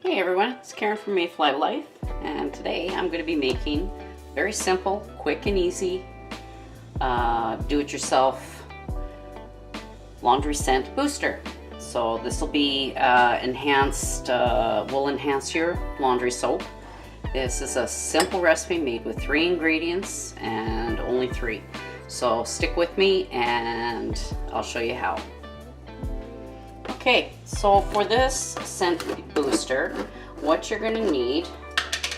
Hey everyone, it's Karen from Mayfly Life, and today I'm going to be making very simple, quick and easy, do-it-yourself laundry scent booster. So this will be will enhance your laundry soap. This is a simple recipe made with 3 ingredients and only 3. So stick with me and I'll show you how. Okay, so for this scent booster, what you're going to need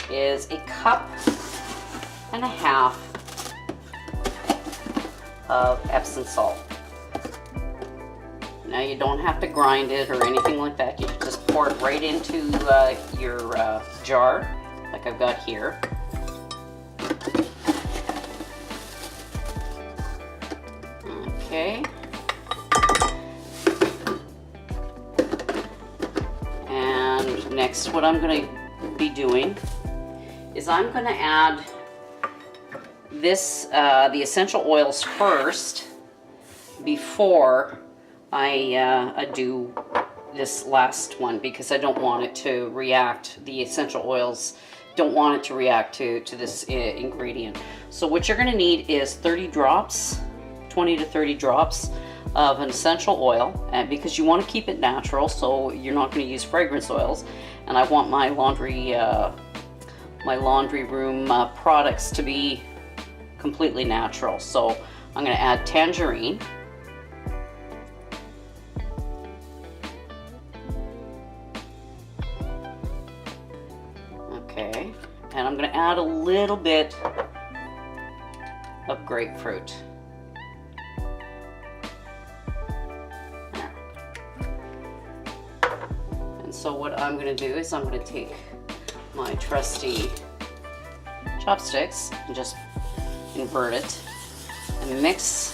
is a 1.5 cups of Epsom salt. Now you don't have to grind it or anything like that. You just pour it right into your jar, like I've got here. Okay. Next, what I'm going to be doing is I'm going to add this, the essential oils first before I do this last one, because I don't want it to react, the essential oils don't want it to react to this ingredient. So what you're going to need is 30 drops, 20 to 30 drops of an essential oil, and because you want to keep it natural, so you're not going to use fragrance oils. And I want my laundry room products to be completely natural. So I'm going to add tangerine, okay, and I'm going to add a little bit of grapefruit. So what I'm going to do is I'm going to take my trusty chopsticks and just invert it and mix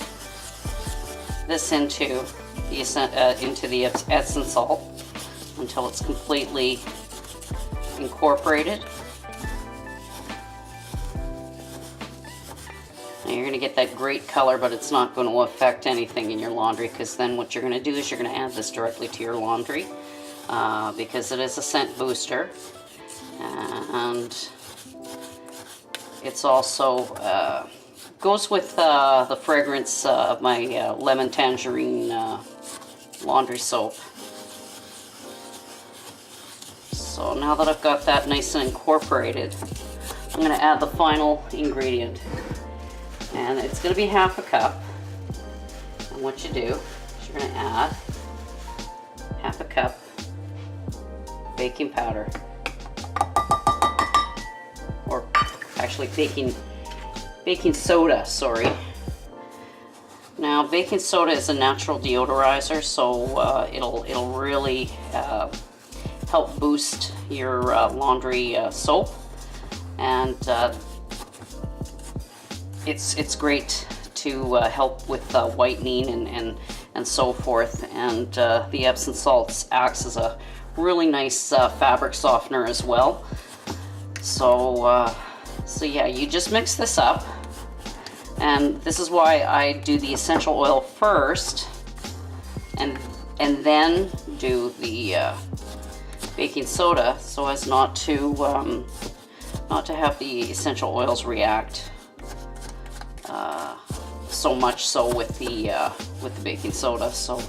this into the Epsom salt until it's completely incorporated. Now you're going to get that great color, but it's not going to affect anything in your laundry, because then what you're going to do is you're going to add this directly to your laundry. Because it is a scent booster, and it's also goes with the fragrance of my lemon tangerine laundry soap. So now that I've got that nice and incorporated, I'm going to add the final ingredient, and it's going to be 1/2 cup. And what you do is you're going to add 1/2 cup baking powder, or actually baking soda, sorry. Now baking soda is a natural deodorizer, so it'll really help boost your laundry soap, and it's great to help with whitening and so forth, and the Epsom salts acts as a really nice fabric softener as well. So yeah, you just mix this up, and this is why I do the essential oil first, and then do the baking soda, so as not to have the essential oils react so much so with the baking soda. So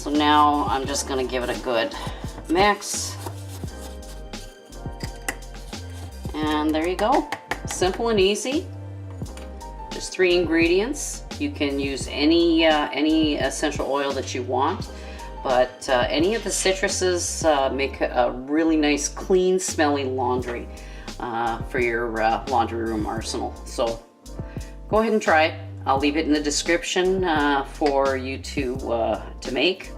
now I'm just going to give it a good mix, and there you go. Simple and easy. Just 3 ingredients. You can use any essential oil that you want, but any of the citruses make a really nice, clean, smelling laundry for your laundry room arsenal. So go ahead and try it. I'll leave it in the description for you to make.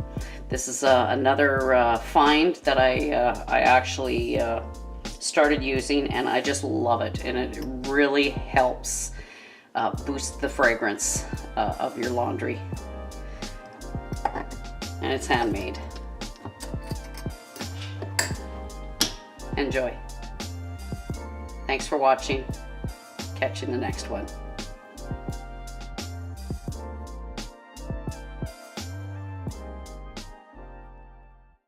This is another find that I actually started using, and I just love it, and it really helps boost the fragrance of your laundry. And it's handmade. Enjoy. Thanks for watching. Catch you in the next one.